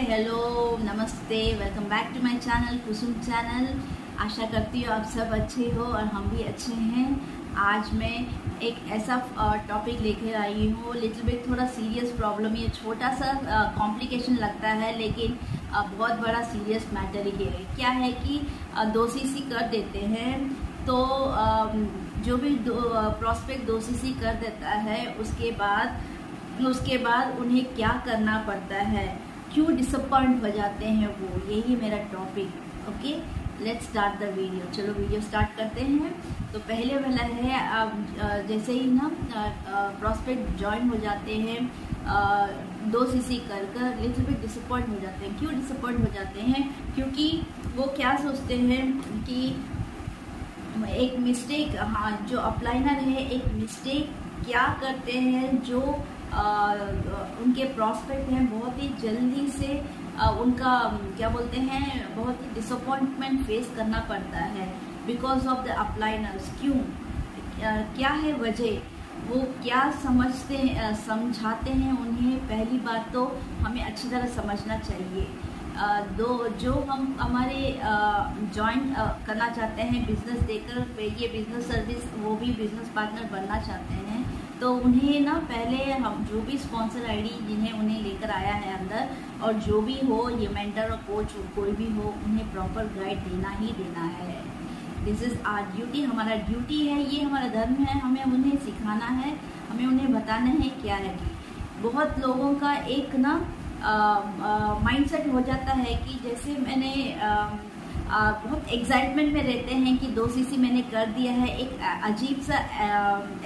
Hello, नमस्ते, welcome back to my channel Kusum channel. आशा करती हूँ आप सब अच्छे हो और हम भी अच्छे हैं। आज मैं एक ऐसा टॉपिक लेकर आई हूँ, लिटिल बिट थोड़ा सीरियस प्रॉब्लम। ये छोटा सा कॉम्प्लिकेशन लगता है लेकिन बहुत बड़ा सीरियस मैटर ही है। क्या है कि 2cc कर देते हैं तो जो भी प्रॉस्पेक्ट 2cc कर देता है उसके बाद उन्हें क्या करना पड़ता है, क्यों डिसअपॉइंट हो जाते हैं वो, यही मेरा topic. Okay, let's start the video. चलो वीडियो स्टार्ट करते हैं। तो पहले वाला है, आप जैसे ही ना प्रॉस्पेक्ट ज्वाइन हो जाते हैं 2cc कर लिटिल बिट डिसअपॉइंट हो जाते हैं। क्यों डिसअपॉइंट हो जाते हैं? क्योंकि वो क्या सोचते हैं कि एक मिस्टेक, हाँ, जो अपलाइनर है एक मिस्टेक क्या करते हैं, जो उनके प्रॉस्पेक्ट हैं बहुत ही जल्दी से उनका क्या बोलते हैं, बहुत ही डिसअपॉइंटमेंट फेस करना पड़ता है बिकॉज ऑफ द अपलाइनर्स। क्यों, क्या है वजह, वो क्या समझाते हैं उन्हें। पहली बात तो हमें अच्छी तरह समझना चाहिए। जो हम हमारे ज्वाइन करना चाहते हैं बिजनेस देकर, ये बिजनेस सर्विस, वो भी बिजनेस पार्टनर बनना चाहते हैं, तो उन्हें ना पहले हम जो भी स्पॉन्सर आईडी जिन्हें उन्हें लेकर आया है अंदर, और जो भी हो, ये मेंटर और कोच कोई भी हो, उन्हें प्रॉपर गाइड देना ही देना है। दिस इज़ आवर ड्यूटी, हमारा ड्यूटी है, ये हमारा धर्म है। हमें उन्हें सिखाना है, हमें उन्हें बताना है क्या है कि बहुत लोगों का एक ना माइंडसेट हो जाता है कि जैसे मैंने बहुत एक्साइटमेंट में रहते हैं कि 2cc मैंने कर दिया है, एक अजीब सा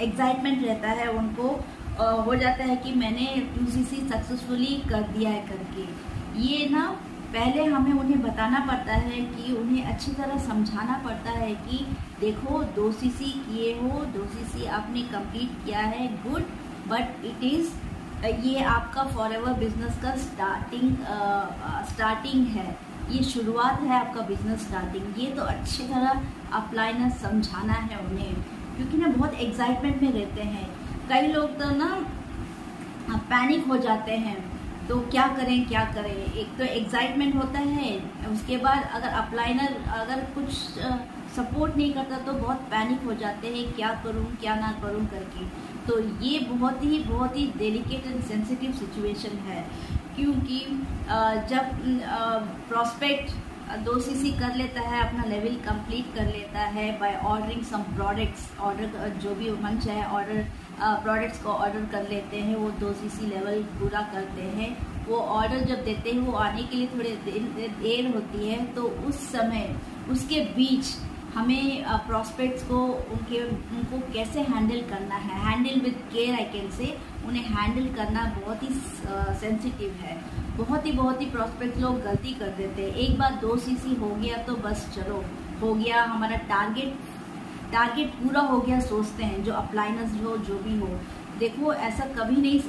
एक्साइटमेंट रहता है उनको, हो जाता है कि मैंने 2cc सक्सेसफुली कर दिया है करके। ये ना पहले हमें उन्हें बताना पड़ता है कि उन्हें अच्छी तरह समझाना पड़ता है कि देखो 2cc किए हो, 2cc आपने कंप्लीट किया है, गुड, बट इट इज़ ये आपका फॉरएवर बिजनेस का स्टार्टिंग है, ये शुरुआत है आपका बिजनेस स्टार्टिंग। ये तो अच्छी तरह अपलाइनर समझाना है उन्हें, क्योंकि ना बहुत एक्साइटमेंट में रहते हैं। कई लोग तो ना पैनिक हो जाते हैं, तो क्या करें। एक तो एक्साइटमेंट होता है, उसके बाद अगर अपलाइनर अगर कुछ सपोर्ट नहीं करता तो बहुत पैनिक हो जाते हैं, क्या करूं क्या ना करूं करके। तो ये बहुत ही डेलिकेट एंड सेंसिटिव सिचुएशन है, क्योंकि जब प्रॉस्पेक्ट 2cc कर लेता है, अपना लेवल कंप्लीट कर लेता है by ordering some products, order जो भी मन चाहे ऑर्डर प्रोडक्ट्स को ऑर्डर कर लेते हैं, वो 2cc लेवल पूरा करते हैं। वो ऑर्डर जब देते हैं, वो आने के लिए थोड़ी देर होती है, तो उस समय उसके बीच हमें प्रॉस्पेक्ट्स को उनको कैसे हैंडल करना है, handle with care I can say, उन्हें हैंडल करना बहुत ही सेंसिटिव है। बहुत ही प्रॉस्पेक्ट लोग गलती कर देते हैं। एक बार 2cc हो गया तो बस चलो हो गया, हमारा टारगेट पूरा हो गया सोचते हैं, जो अपलाइनर्स हो जो भी हो। देखो, ऐसा कभी नहीं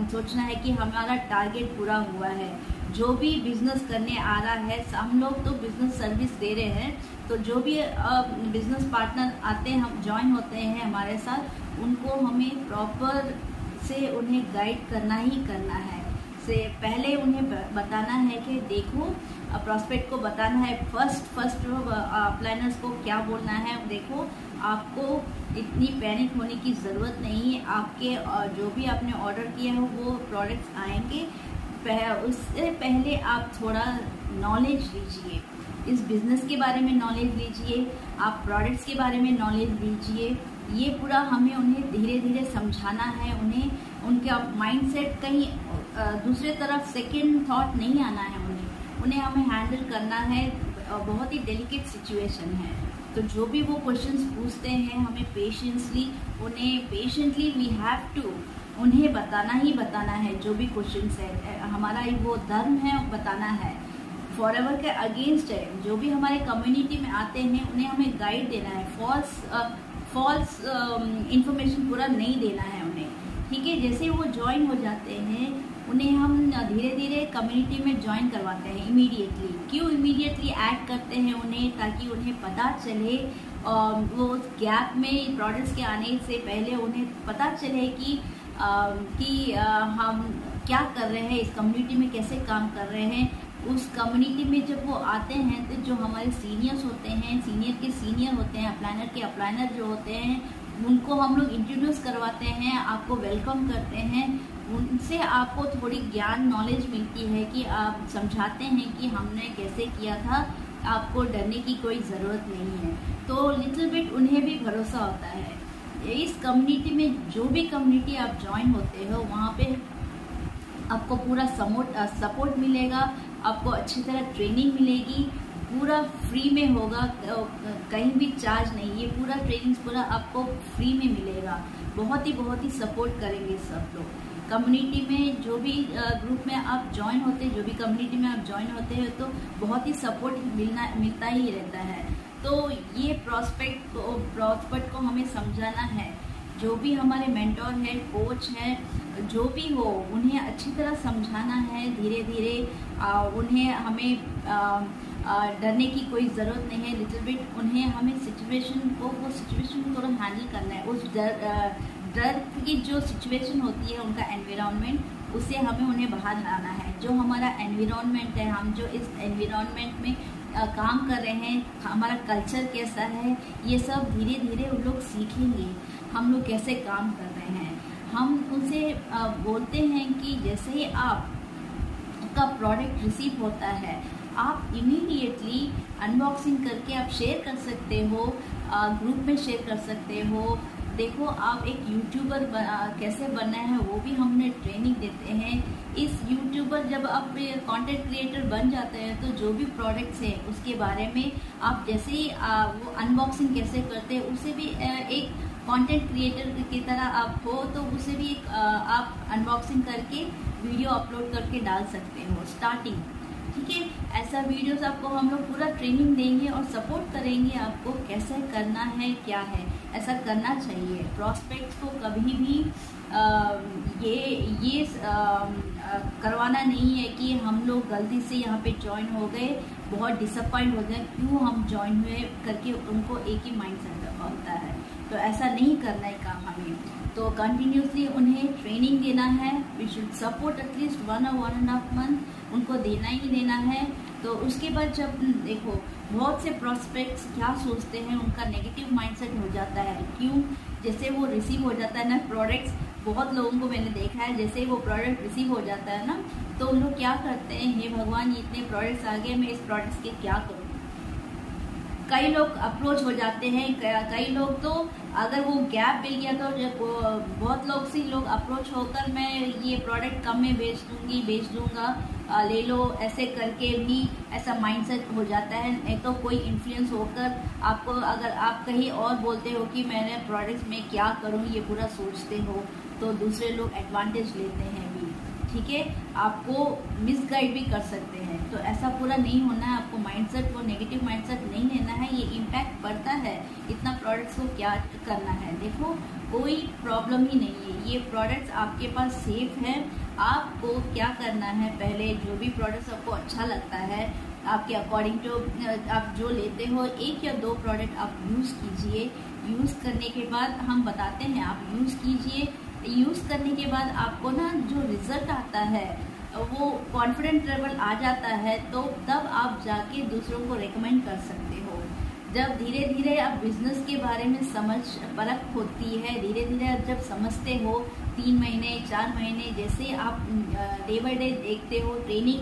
सोचना है कि हमारा टारगेट पूरा हुआ है। जो भी बिजनेस करने आ रहा है, हम लोग तो बिजनेस सर्विस दे रहे हैं, तो जो भी बिजनेस पार्टनर आते हैं, हम ज्वाइन होते हैं हमारे साथ, उनको हमें प्रॉपर से उन्हें गाइड करना ही करना है। से पहले उन्हें बताना है कि देखो, प्रॉस्पेक्ट को बताना है फर्स्ट अपलाइनर्स को क्या बोलना है, देखो आपको इतनी पैनिक होने की ज़रूरत नहीं है, आपके जो भी आपने ऑर्डर किया हो वो प्रोडक्ट्स आएंगे। उससे पहले आप थोड़ा नॉलेज लीजिए, इस बिज़नेस के बारे में नॉलेज लीजिए, आप प्रोडक्ट्स के बारे में नॉलेज लीजिए। ये पूरा हमें उन्हें धीरे धीरे समझाना है, उन्हें उनका माइंडसेट कहीं दूसरे तरफ सेकंड थॉट नहीं आना है, उन्हें हमें हैंडल करना है। बहुत ही डेलिकेट सिचुएशन है, तो जो भी वो क्वेश्चंस पूछते हैं, हमें पेशेंटली वी हैव टू उन्हें बताना है। जो भी क्वेश्चंस है, हमारा वो धर्म है, बताना है, फॉरएवर के अगेंस्ट है। जो भी हमारे कम्युनिटी में आते हैं उन्हें हमें गाइड देना है, फॉल्स इंफॉर्मेशन पूरा नहीं देना है उन्हें, ठीक है। जैसे वो ज्वाइन हो जाते हैं, उन्हें हम धीरे धीरे कम्युनिटी में ज्वाइन करवाते हैं इमीडिएटली। क्यों इमीडिएटली ऐड करते हैं उन्हें? ताकि उन्हें पता चले, वो गैप में प्रोडक्ट्स के आने से पहले उन्हें पता चले कि हम क्या कर रहे हैं, इस कम्युनिटी में कैसे काम कर रहे हैं। उस कम्युनिटी में जब वो आते हैं तो जो हमारे सीनियर्स होते हैं, सीनियर के सीनियर होते हैं, अपलाइनर के अपलाइनर जो होते हैं, उनको हम लोग इंट्रोड्यूस करवाते हैं, आपको वेलकम करते हैं। उनसे आपको थोड़ी ज्ञान नॉलेज मिलती है कि आप समझाते हैं कि हमने कैसे किया था, आपको डरने की कोई ज़रूरत नहीं है। तो लिटिल बिट उन्हें भी भरोसा होता है। इस कम्युनिटी में जो भी कम्युनिटी आप ज्वाइन होते हो वहाँ पे आपको पूरा सपोर्ट मिलेगा, आपको अच्छी तरह ट्रेनिंग मिलेगी, पूरा फ्री में होगा, कहीं भी चार्ज नहीं। ये पूरा ट्रेनिंग पूरा आपको फ्री में मिलेगा। बहुत ही सपोर्ट करेंगे सब लोग। कम्युनिटी में जो भी ग्रुप में आप ज्वाइन होते हैं, जो भी कम्युनिटी में आप ज्वाइन होते हैं, तो बहुत ही सपोर्ट मिलता ही रहता है। तो ये प्रॉस्पेक्ट को हमें समझाना है। जो भी हमारे मेंटोर है, कोच है, जो भी हो, उन्हें अच्छी तरह समझाना है धीरे धीरे। उन्हें हमें डरने की कोई ज़रूरत नहीं है। लिटिल बिट उन्हें हमें सिचुएशन को थोड़ा हैंडल करना है। उस डर की जो सिचुएशन होती है, उनका एनवायरनमेंट, उसे हमें उन्हें बाहर लाना है। जो हमारा एनवायरनमेंट है, हम जो इस एनवायरनमेंट में काम कर रहे हैं, हमारा कल्चर कैसा है, ये सब धीरे धीरे उन लोग सीखेंगे हम लोग कैसे काम कर रहे हैं। हम उनसे बोलते हैं कि जैसे ही आपका प्रोडक्ट रिसीव होता है, आप इमीडिएटली अनबॉक्सिंग करके आप शेयर कर सकते हो, ग्रुप में शेयर कर सकते हो। देखो, आप एक यूट्यूबर कैसे बनना है वो भी हमने ट्रेनिंग देते हैं। इस यूट्यूबर जब आप कंटेंट क्रिएटर बन जाते हैं तो जो भी प्रोडक्ट्स हैं उसके बारे में आप जैसे ही वो अनबॉक्सिंग कैसे करते हैं, उसे भी एक कंटेंट क्रिएटर की तरह आप हो तो उसे भी एक आप अनबॉक्सिंग करके वीडियो अपलोड करके डाल सकते हो स्टार्टिंग। ठीक है, ऐसा वीडियोस आपको हम लोग पूरा ट्रेनिंग देंगे और सपोर्ट करेंगे आपको कैसे करना है, क्या है, ऐसा करना चाहिए। प्रॉस्पेक्ट्स को कभी भी ये करवाना नहीं है कि हम लोग गलती से यहाँ पे ज्वाइन हो गए, बहुत डिसअपॉइंट हो गए, क्यों हम ज्वाइन हुए करके उनको एक ही माइंडसेट होता है। तो ऐसा नहीं करना है काम हमें। तो कंटिन्यूसली उन्हें ट्रेनिंग देना है। वी शुड सपोर्ट एटलीस्ट 1 और 1.5 मंथ उनको देना ही देना है। तो उसके बाद जब देखो, बहुत से प्रॉस्पेक्ट्स क्या सोचते हैं, उनका नेगेटिव माइंडसेट हो जाता है। क्यों? जैसे वो रिसीव हो जाता है ना प्रोडक्ट्स, बहुत लोगों को मैंने देखा है, जैसे ही वो प्रोडक्ट रिसीव हो जाता है ना, तो उन लोग क्या करते हैं, हे भगवान ये इतने प्रोडक्ट्स आ गए, मैं इस प्रोडक्ट्स के क्या करूँ। कई लोग अप्रोच हो जाते हैं, कई लोग तो अगर वो गैप मिल गया तो बहुत लोग से लोग अप्रोच होकर मैं ये प्रोडक्ट कम में बेच दूंगा, ले लो, ऐसे करके भी ऐसा माइंडसेट हो जाता है। नहीं तो कोई इन्फ्लुएंस होकर आपको, अगर आप कहीं और बोलते हो कि मैंने प्रोडक्ट्स में क्या करूं, ये पूरा सोचते हो, तो दूसरे लोग एडवांटेज लेते हैं भी। ठीक है, आपको मिसगाइड भी कर सकते हैं। तो ऐसा पूरा नहीं होना है। आपको माइंडसेट, वो नेगेटिव माइंडसेट नहीं लेना है। ये इम्पैक्ट पड़ता है, इतना प्रोडक्ट्स को क्या करना है। देखो, कोई प्रॉब्लम ही नहीं है, ये प्रोडक्ट्स आपके पास सेफ है। आपको क्या करना है, पहले जो भी प्रोडक्ट्स आपको अच्छा लगता है, आपके अकॉर्डिंग टू आप जो लेते हो, 1 या 2 प्रोडक्ट आप यूज़ कीजिए। यूज़ करने के बाद हम बताते हैं, आप यूज़ कीजिए। यूज़ करने के बाद आपको ना जो रिज़ल्ट आता है, वो कॉन्फिडेंट लेवल आ जाता है, तो तब आप जाके दूसरों को रेकमेंड कर सकते हो। जब धीरे धीरे आप बिजनेस के बारे में समझ परख होती है, धीरे धीरे आप जब समझते हो, 3 महीने 4 महीने जैसे आप डे बाय डे देखते हो, ट्रेनिंग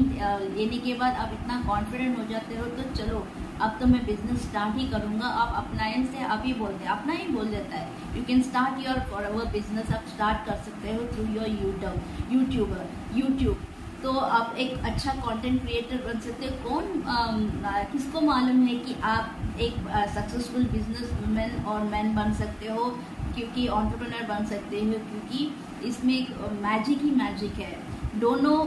लेने के बाद आप इतना कॉन्फिडेंट हो जाते हो, तो चलो अब तो मैं बिजनेस स्टार्ट ही करूँगा। आप अपना से आप ही बोलते हैं, अपना ही बोल देता है, you can start your forever business. आप स्टार्ट कर सकते हो थ्रू योर यूट्यूब। तो आप एक अच्छा कंटेंट क्रिएटर बन सकते हो। किसको मालूम है कि आप एक सक्सेसफुल बिजनेस वुमेन और मैन बन सकते हो, क्योंकि एंटरप्रेन्योर बन सकते हो, क्योंकि इसमें एक मैजिक ही मैजिक है। दोनों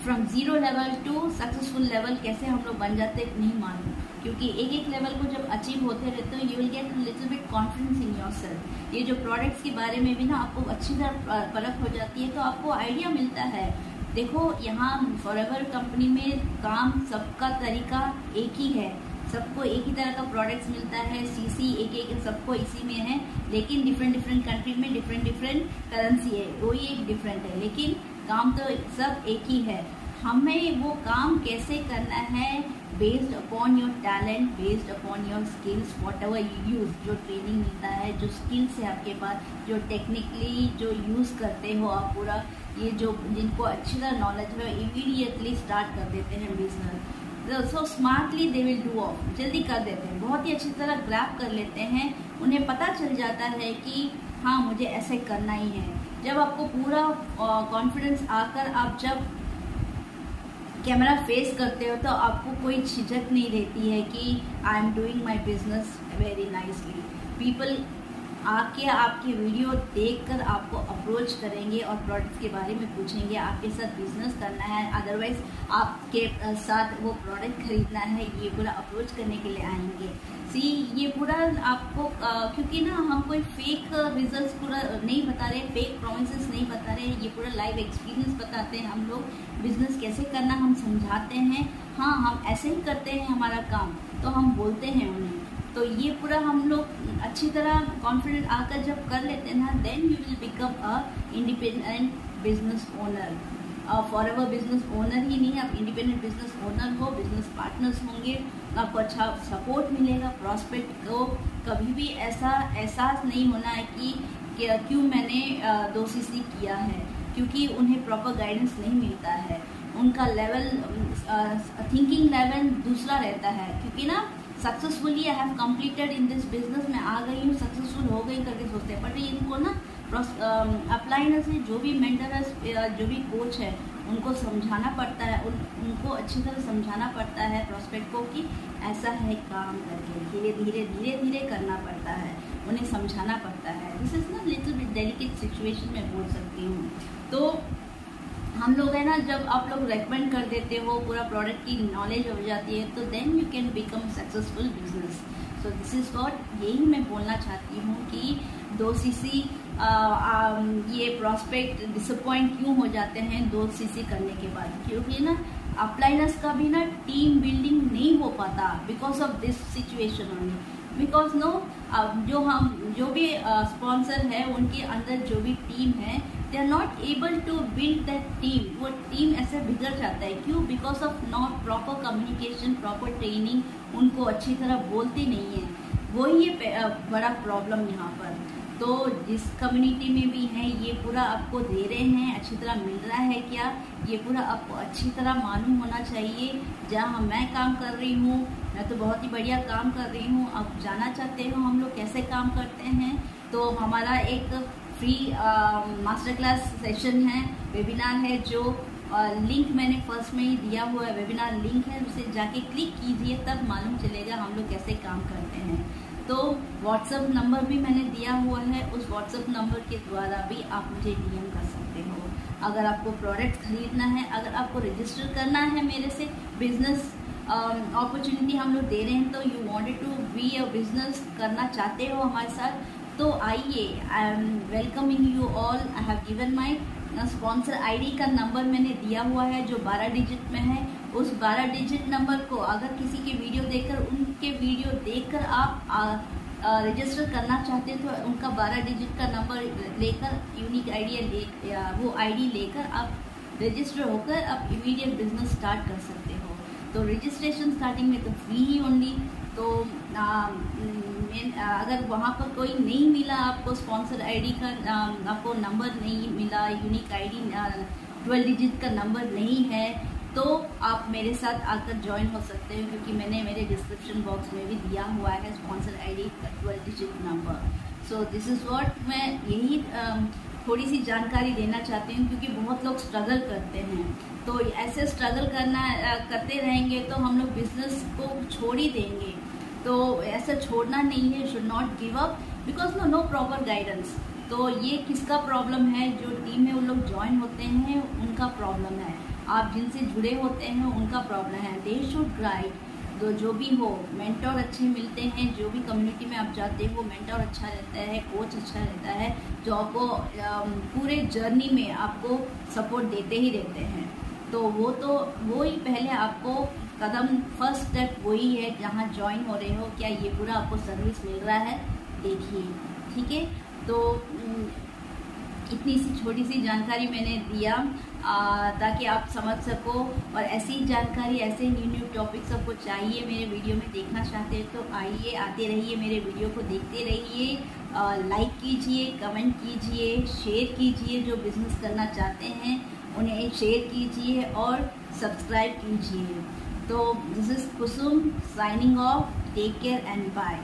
from 0 level to successful level कैसे हम लोग बन जाते हैं नहीं मालूम, क्योंकि एक लेवल को जब अचीव होते रहते हो, you will get little bit confidence in yourself. ये जो प्रोडक्ट्स के बारे में भी ना आपको अच्छी तरह परख हो जाती है, तो आपको आइडिया मिलता है। देखो, यहाँ फॉरएवर कंपनी में काम सबका तरीका एक ही है, सबको एक ही तरह का प्रोडक्ट्स मिलता है, सीसी एक सबको इसी में है, लेकिन डिफरेंट कंट्री में डिफरेंट करेंसी है, वही एक डिफरेंट है। लेकिन काम तो सब एक ही है, हमें वो काम कैसे करना है based upon your talent, based upon your skills, what ever you use, जो ट्रेनिंग मिलता है, जो स्किल्स है आपके पास, जो टेक्निकली जो यूज़ करते हो आप पूरा, ये जो जिनको अच्छी तरह नॉलेज है इमीडिएटली स्टार्ट कर देते हैं business, so smartly they will do of, जल्दी कर देते हैं, बहुत ही अच्छी तरह ग्रैब कर लेते हैं, उन्हें पता चल जाता है कि हाँ मुझे ऐसे करना ही है। जब आपको पूरा कॉन्फिडेंस आकर आप जब कैमरा फेस करते हो तो आपको कोई झिझक नहीं रहती है कि I am doing my business very nicely. People आके आपके वीडियो देखकर आपको अप्रोच करेंगे और प्रोडक्ट्स के बारे में पूछेंगे, आपके साथ बिजनेस करना है, अदरवाइज आपके साथ वो प्रोडक्ट खरीदना है, ये पूरा अप्रोच करने के लिए आएंगे। ये पूरा आपको क्योंकि ना हम कोई फेक रिजल्ट्स पूरा नहीं बता रहे, फेक प्रोमिसेस नहीं बता रहे, ये पूरा लाइव एक्सपीरियंस बताते हैं हम लोग, बिजनेस कैसे करना हम समझाते हैं। हाँ हम ऐसे ही करते हैं हमारा काम, तो हम बोलते हैं उन्हें, तो ये पूरा हम लोग अच्छी तरह कॉन्फिडेंट आकर जब कर लेते हैं ना, then you will become a independent business owner. Forever business owner ही नहीं, आप इंडिपेंडेंट बिजनेस ओनर हो, बिजनेस पार्टनर्स होंगे, आपको अच्छा सपोर्ट मिलेगा। प्रॉस्पेक्ट को कभी भी ऐसा एहसास नहीं होना है कि क्यों मैंने 2 CC किया है, क्योंकि उन्हें प्रॉपर गाइडेंस नहीं मिलता है, उनका लेवल थिंकिंग लेवल दूसरा रहता है, क्योंकि ना successfully I have completed in this business, मैं आ गई हूँ, सक्सेसफुल हो गई करके सोचते हैं, बट इनको ना अपलाइनर से जो भी मेंटर है, जो भी कोच है, उनको समझाना पड़ता है, उनको अच्छी तरह समझाना पड़ता है प्रॉस्पेक्ट को कि ऐसा है काम करके धीरे धीरे धीरे धीरे करना पड़ता है, उन्हें समझाना पड़ता है। दिस इज़ ना लिटिल बिट डेलिकेट सिचुएशन मैं बोल सकती हूँ। तो हम लोग है ना, जब आप लोग रेकमेंड कर देते हो, पूरा प्रोडक्ट की नॉलेज हो जाती है, तो then you can become successful business. So this is what, यही मैं बोलना चाहती हूँ कि 2 CC ये प्रॉस्पेक्ट डिसअपॉइंट क्यों हो जाते हैं 2 CC करने के बाद, क्योंकि ना अपलाइनर्स का भी ना टीम बिल्डिंग नहीं हो पाता because of this situation only, because no जो भी स्पॉन्सर है उनके अंदर जो भी टीम है, they are not able to build that team, वो टीम ऐसे बिगड़ जाता है। क्यों? Because of not proper communication, proper training, उनको अच्छी तरह बोलते नहीं है, वही ये बड़ा प्रॉब्लम यहाँ पर। तो जिस कम्युनिटी में भी है, ये पूरा आपको दे रहे हैं, अच्छी तरह मिल रहा है क्या, ये पूरा आपको अच्छी तरह मालूम होना चाहिए। जहाँ मैं काम कर रही हूँ, मैं तो बहुत ही बढ़िया काम कर रही हूँ, आप जानना चाहते हो हम लोग कैसे काम करते हैं, तो हमारा एक फ्री मास्टर क्लास सेशन है, वेबिनार है, जो लिंक मैंने फर्स्ट में ही दिया हुआ है, वेबिनार लिंक है, उसे जाके क्लिक कीजिए, तब मालूम चलेगा हम लोग कैसे काम करते हैं। तो व्हाट्सएप नंबर भी मैंने दिया हुआ है, उस व्हाट्सएप नंबर के द्वारा भी आप मुझे DM कर सकते हो। अगर आपको प्रोडक्ट खरीदना है, अगर आपको रजिस्टर करना है मेरे से, बिजनेस अपॉर्चुनिटी हम लोग दे रहे हैं, तो you wanted to be a business करना चाहते हो हमारे साथ, तो आइए, I am welcoming you all. I have given my sponsor ID का नंबर मैंने दिया हुआ है, जो 12 डिजिट में है। उस 12 डिजिट नंबर को अगर किसी के वीडियो देखकर, उनके वीडियो देखकर आप रजिस्टर करना चाहते हैं, तो उनका 12 डिजिट का नंबर लेकर, यूनिक वो ID लेकर आप रजिस्टर होकर आप इमीडिएट बिजनेस स्टार्ट कर सकते हो। तो रजिस्ट्रेशन स्टार्टिंग में तो फ्री ही ओनली। तो अगर वहाँ पर कोई नहीं मिला, आपको स्पॉन्सर ID का आपको नंबर नहीं मिला, यूनिक ID 12 डिजिट का नंबर नहीं है, तो आप मेरे साथ आकर ज्वाइन हो सकते हो, क्योंकि मैंने मेरे डिस्क्रिप्शन बॉक्स में भी दिया हुआ है स्पॉन्सर ID का 12 digit number. So this is what, मैं यही थोड़ी सी जानकारी देना चाहती हूँ, क्योंकि बहुत लोग स्ट्रगल करते हैं, तो ऐसे स्ट्रगल करते रहेंगे तो हम लोग बिजनेस को छोड़ ही देंगे। तो ऐसा छोड़ना नहीं है, should not give up, because no proper guidance. तो ये किसका प्रॉब्लम है? जो टीम में उन लोग ज्वाइन होते हैं उनका प्रॉब्लम है, आप जिनसे जुड़े होते हैं उनका प्रॉब्लम है। दे शुड गाइड, तो जो भी हो, मेंटोर अच्छे मिलते हैं, जो भी कम्युनिटी में आप जाते हो मेंटोर अच्छा रहता है, कोच अच्छा रहता है, जो आपको पूरे जर्नी में आपको सपोर्ट देते ही रहते हैं। तो वो ही पहले आपको कदम, फर्स्ट स्टेप वही है, जहाँ ज्वाइन हो रहे हो, क्या ये पूरा आपको सर्विस मिल रहा है, देखिए, ठीक है। तो इतनी सी छोटी सी जानकारी मैंने दिया। ताकि आप समझ सको। और ऐसी जानकारी, ऐसे न्यू टॉपिक सबको चाहिए मेरे वीडियो में देखना चाहते हैं तो आइए, आते रहिए, मेरे वीडियो को देखते रहिए। लाइक कीजिए, कमेंट कीजिए, शेयर कीजिए। जो बिज़नेस करना चाहते हैं उन्हें शेयर कीजिए और सब्सक्राइब कीजिए। तो this is Kusum signing off. Take care and bye.